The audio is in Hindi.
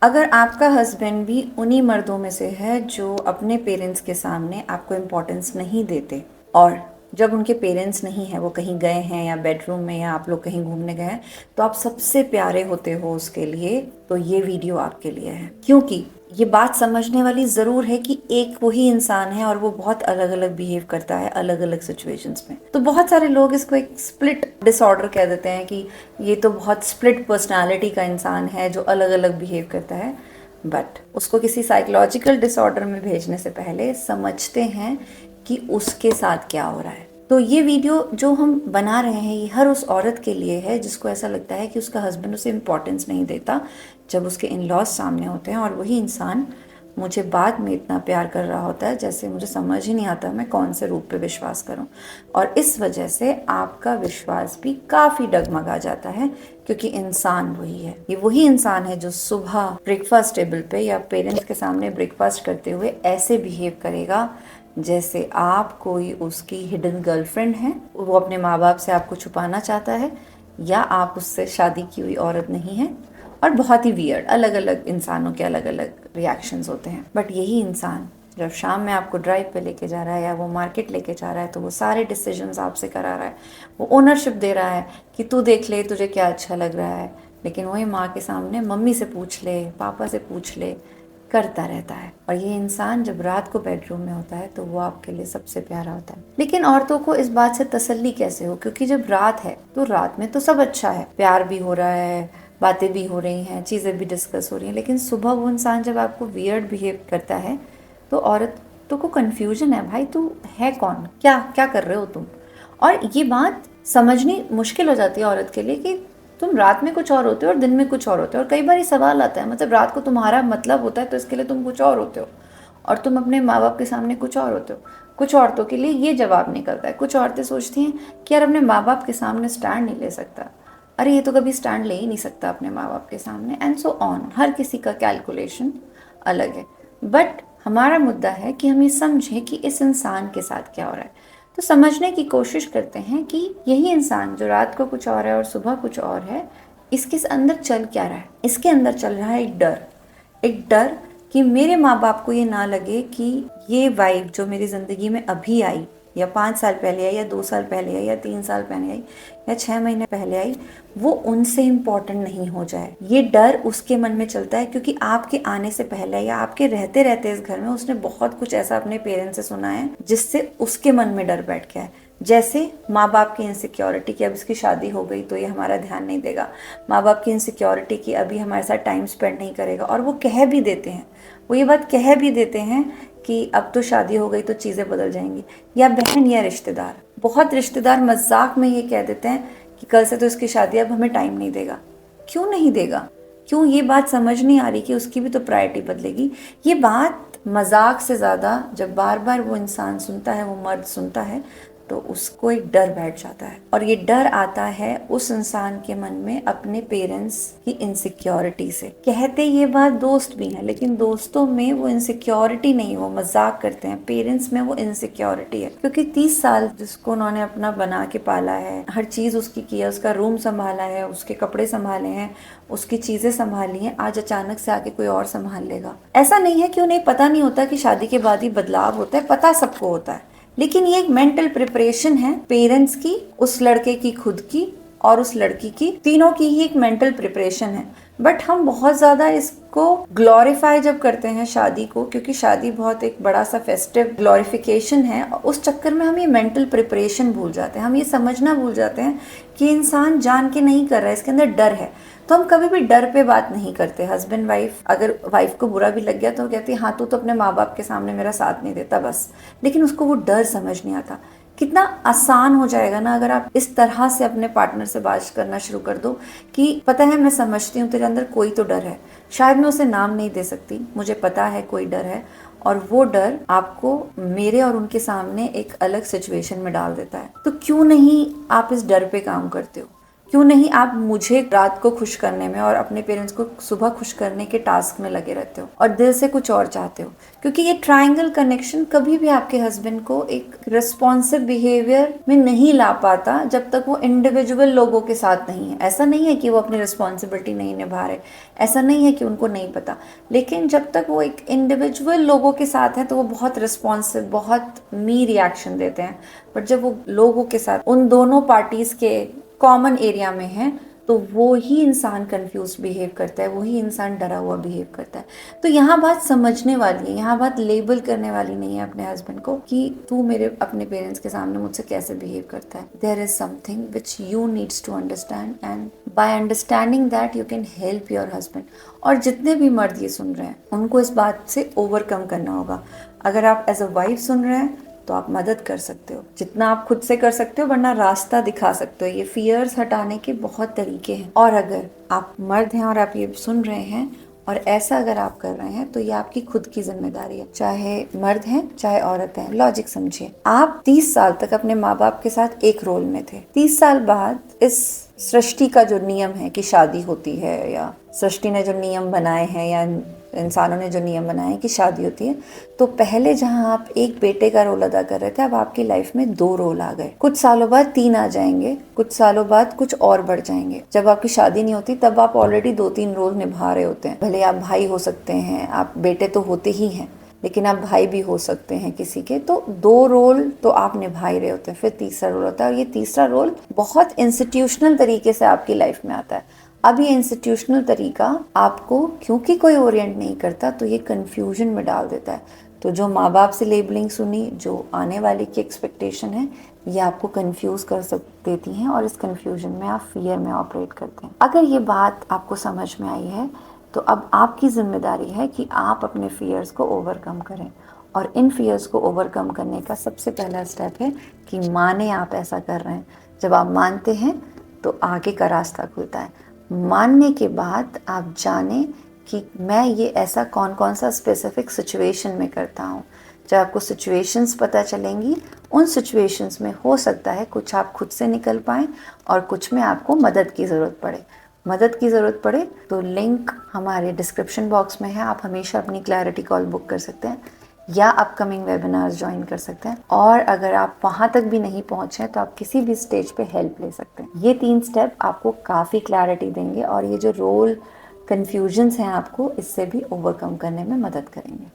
अगर आपका हस्बैंड भी उन्हीं मर्दों में से है जो अपने पेरेंट्स के सामने आपको इम्पोर्टेंस नहीं देते, और जब उनके पेरेंट्स नहीं हैं, वो कहीं गए हैं या बेडरूम में या आप लोग कहीं घूमने गए हैं, तो आप सबसे प्यारे होते हो उसके लिए, तो ये वीडियो आपके लिए है। क्योंकि ये बात समझने वाली ज़रूर है कि एक वही इंसान है और वो बहुत अलग अलग बिहेव करता है अलग अलग सिचुएशंस में। तो बहुत सारे लोग इसको एक स्प्लिट डिसऑर्डर कह देते हैं कि ये तो बहुत स्प्लिट पर्सनालिटी का इंसान है जो अलग अलग बिहेव करता है। बट उसको किसी साइकोलॉजिकल डिसऑर्डर में भेजने से पहले समझते हैं कि उसके साथ क्या हो रहा है। तो ये वीडियो जो हम बना रहे हैं ये हर उस औरत के लिए है जिसको ऐसा लगता है कि उसका हस्बैंड उसे इम्पोर्टेंस नहीं देता जब उसके इन लॉज सामने होते हैं, और वही इंसान मुझे बाद में इतना प्यार कर रहा होता है जैसे मुझे समझ ही नहीं आता मैं कौन से रूप पे विश्वास करूं। और इस वजह से आपका विश्वास भी काफ़ी डगमगा जाता है, क्योंकि इंसान वही है। ये वही इंसान है जो सुबह ब्रेकफास्ट टेबल पे या पेरेंट्स के सामने ब्रेकफास्ट करते हुए ऐसे बिहेव करेगा जैसे आप कोई उसकी हिडन गर्लफ्रेंड है, वो अपने माँ बाप से आपको छुपाना चाहता है, या आप उससे शादी की हुई औरत नहीं है। और बहुत ही वियर्ड, अलग अलग इंसानों के अलग अलग रिएक्शंस होते हैं। बट यही इंसान जब शाम में आपको ड्राइव पे लेके जा रहा है या वो मार्केट लेके जा रहा है, तो वो सारे डिसीजंस आपसे करा रहा है, वो ओनरशिप दे रहा है कि तू देख ले तुझे क्या अच्छा लग रहा है। लेकिन वही माँ के सामने मम्मी से पूछ ले, पापा से पूछ ले करता रहता है। और ये इंसान जब रात को बेडरूम में होता है तो वो आपके लिए सबसे प्यारा होता है। लेकिन औरतों को इस बात से तसल्ली कैसे हो, क्योंकि जब रात है तो रात में तो सब अच्छा है, प्यार भी हो रहा है, बातें भी हो रही हैं, चीज़ें भी डिस्कस हो रही हैं। लेकिन सुबह वो इंसान जब आपको वियर्ड बिहेव करता है तो औरतों को कन्फ्यूजन है, भाई तू है कौन, क्या क्या कर रहे हो तुम। और ये बात समझनी मुश्किल हो जाती है औरत के लिए कि तुम रात में कुछ और होते हो और दिन में कुछ और होते हो। और कई बार ये सवाल आता है, मतलब रात को तुम्हारा मतलब होता है तो इसके लिए तुम कुछ और होते हो, और तुम अपने माँ बाप के सामने कुछ और होते हो। कुछ औरतों के लिए ये जवाब निकलता है। कुछ औरतें सोचती हैं कि यार अपने माँ बाप के सामने स्टैंड नहीं ले सकता, अरे ये तो कभी स्टैंड ले ही नहीं सकता अपने माँ बाप के सामने, एंड सो ऑन। हर किसी का कैलकुलेशन अलग है। बट हमारा मुद्दा है कि हम ये समझें कि इस इंसान के साथ क्या हो रहा है। तो समझने की कोशिश करते हैं कि यही इंसान जो रात को कुछ और है और सुबह कुछ और है, इसके अंदर चल क्या रहा है। इसके अंदर चल रहा है एक डर, एक डर कि मेरे माँ बाप को ये ना लगे कि ये वाइफ जो मेरी ज़िंदगी में अभी आई, या 5 साल पहले आई, या 2 साल पहले आई, या 3 साल पहले आई, या 6 महीने पहले आई, वो उनसे इम्पोर्टेंट नहीं हो जाए। ये डर उसके मन में चलता है क्योंकि आपके आने से पहले या आपके रहते रहते इस घर में उसने बहुत कुछ ऐसा अपने पेरेंट्स से सुना है जिससे उसके मन में डर बैठ गया है। जैसे माँ बाप की इनसिक्योरिटी की अब इसकी शादी हो गई तो ये हमारा ध्यान नहीं देगा, माँ बाप की इनसिक्योरिटी की अभी हमारे साथ टाइम स्पेंड नहीं करेगा। और वो कह भी देते हैं, वो ये बात कह भी देते हैं कि अब तो शादी हो गई तो चीज़ें बदल जाएंगी। या बहन या रिश्तेदार, बहुत रिश्तेदार मजाक में ये कह देते हैं कि कल से तो इसकी शादी, अब हमें टाइम नहीं देगा। क्यों नहीं देगा? क्यों? ये बात समझ नहीं आ रही कि उसकी भी तो प्रायोरिटी बदलेगी। ये बात मजाक से ज़्यादा जब बार बार वो इंसान सुनता है, वो मर्द सुनता है, तो उसको एक डर बैठ जाता है। और ये डर आता है उस इंसान के मन में अपने पेरेंट्स की इनसिक्योरिटी से। कहते ये बात दोस्त भी हैं, लेकिन दोस्तों में वो इनसिक्योरिटी नहीं, वो मजाक करते हैं। पेरेंट्स में वो इनसिक्योरिटी है, क्योंकि 30 साल जिसको उन्होंने अपना बना के पाला है, हर चीज़ उसकी की है, उसका रूम संभाला है, उसके कपड़े संभाले हैं, उसकी चीज़ें संभाली हैं, आज अचानक से आके कोई और संभाल लेगा। ऐसा नहीं है कि उन्हें पता नहीं होता कि शादी के बाद ही बदलाव होता है, पता सबको होता है। लेकिन ये एक मेंटल प्रिपरेशन है पेरेंट्स की, उस लड़के की खुद की और उस लड़की की, तीनों की ही एक मेंटल प्रिपरेशन है। बट हम बहुत ज़्यादा इसको ग्लोरीफाई जब करते हैं शादी को, क्योंकि शादी बहुत एक बड़ा सा फेस्टिव ग्लोरिफिकेशन है, उस चक्कर में हम ये मेंटल प्रिपरेशन भूल जाते हैं। हम ये समझना भूल जाते हैं कि इंसान जान के नहीं कर रहा है, इसके अंदर डर है। तो हम कभी भी डर पे बात नहीं करते। हस्बैंड वाइफ, अगर वाइफ को बुरा भी लग गया तो कहती है हाँ तू तो अपने माँ बाप के सामने मेरा साथ नहीं देता बस। लेकिन उसको वो डर समझ नहीं आता। कितना आसान हो जाएगा ना अगर आप इस तरह से अपने पार्टनर से बात करना शुरू कर दो कि पता है मैं समझती हूँ तेरे अंदर कोई तो डर है, शायद मैं उसे नाम नहीं दे सकती, मुझे पता है कोई डर है, और वो डर आपको मेरे और उनके सामने एक अलग सिचुएशन में डाल देता है। तो क्यों नहीं आप इस डर पे काम करते हो? क्यों नहीं आप मुझे रात को खुश करने में और अपने पेरेंट्स को सुबह खुश करने के टास्क में लगे रहते हो और दिल से कुछ और चाहते हो? क्योंकि ये ट्रायंगल कनेक्शन कभी भी आपके हस्बैंड को एक रिस्पॉन्सिव बिहेवियर में नहीं ला पाता जब तक वो इंडिविजुअल लोगों के साथ नहीं है। ऐसा नहीं है कि वो अपनी रिस्पॉन्सिबिलिटी नहीं निभा रहे, ऐसा नहीं है कि उनको नहीं पता, लेकिन जब तक वो एक इंडिविजुअल लोगों के साथ है तो वो बहुत रिस्पॉन्सिव, बहुत मी रिएक्शन देते हैं। बट जब वो लोगों के साथ उन दोनों पार्टीज के कॉमन एरिया में है तो वो ही इंसान कंफ्यूज बिहेव करता है, वही इंसान डरा हुआ बिहेव करता है। तो यहाँ बात समझने वाली है, यहाँ बात लेबल करने वाली नहीं है अपने हस्बैंड को कि तू मेरे अपने पेरेंट्स के सामने मुझसे कैसे बिहेव करता है। There is something which you needs to understand and by understanding that you can help your husband. और जितने भी मर्द ये सुन रहे हैं उनको इस बात से ओवरकम करना होगा। अगर आप एज अ वाइफ सुन रहे हैं तो आप मदद कर सकते हो जितना आप खुद से कर सकते हो, वरना रास्ता दिखा सकते हो। ये फियर्स हटाने के बहुत तरीके हैं। और अगर आप मर्द हैं और आप ये सुन रहे हैं और ऐसा अगर आप कर रहे हैं तो ये आपकी खुद की जिम्मेदारी है, चाहे मर्द हैं चाहे औरत हैं। लॉजिक समझिए, आप 30 साल तक अपने माँ बाप के साथ एक रोल में थे। 30 साल बाद इस सृष्टि का जो नियम है कि शादी होती है, या सृष्टि ने जो नियम बनाए हैं या इंसानों ने जो नियम बनाए हैं कि शादी होती है, तो पहले जहां आप एक बेटे का रोल अदा कर रहे थे, अब आपकी लाइफ में 2 रोल आ गए। कुछ सालों बाद 3 आ जाएंगे, कुछ सालों बाद कुछ और बढ़ जाएंगे। जब आपकी शादी नहीं होती तब आप ऑलरेडी 2-3 रोल निभा रहे होते हैं। भले आप भाई हो सकते हैं, आप बेटे तो होते ही हैं, लेकिन आप भाई भी हो सकते हैं किसी के। तो 2 रोल तो आप निभा ही रहे होते हैं, फिर तीसरा रोल होता है। और ये तीसरा रोल बहुत इंस्टीट्यूशनल तरीके से आपकी लाइफ में आता है। अब ये इंस्टीट्यूशनल तरीका आपको क्योंकि कोई ओरिएंट नहीं करता तो ये कंफ्यूजन में डाल देता है। तो जो माँ बाप से लेबलिंग सुनी, जो आने वाले की एक्सपेक्टेशन है, ये आपको कंफ्यूज कर देती हैं और इस कंफ्यूजन में आप फियर में ऑपरेट करते हैं। अगर ये बात आपको समझ में आई है तो अब आपकी जिम्मेदारी है कि आप अपने फियर्स को ओवरकम करें। और इन फियर्स को ओवरकम करने का सबसे पहला स्टेप है कि माने आप ऐसा कर रहे हैं। जब आप मानते हैं तो आगे का रास्ता खुलता है। मानने के बाद आप जाने कि मैं ये ऐसा कौन कौन सा स्पेसिफिक सिचुएशन में करता हूँ। जब आपको सिचुएशंस पता चलेंगी, उन सिचुएशंस में हो सकता है कुछ आप खुद से निकल पाएँ और कुछ में आपको मदद की ज़रूरत पड़े। मदद की ज़रूरत पड़े तो लिंक हमारे डिस्क्रिप्शन बॉक्स में है, आप हमेशा अपनी क्लैरिटी कॉल बुक कर सकते हैं या अपकमिंग वेबिनार्स ज्वाइन कर सकते हैं। और अगर आप वहाँ तक भी नहीं पहुँचे तो आप किसी भी स्टेज पे हेल्प ले सकते हैं। ये 3 स्टेप आपको काफ़ी क्लैरिटी देंगे और ये जो रोल कन्फ्यूजन्स हैं आपको इससे भी ओवरकम करने में मदद करेंगे।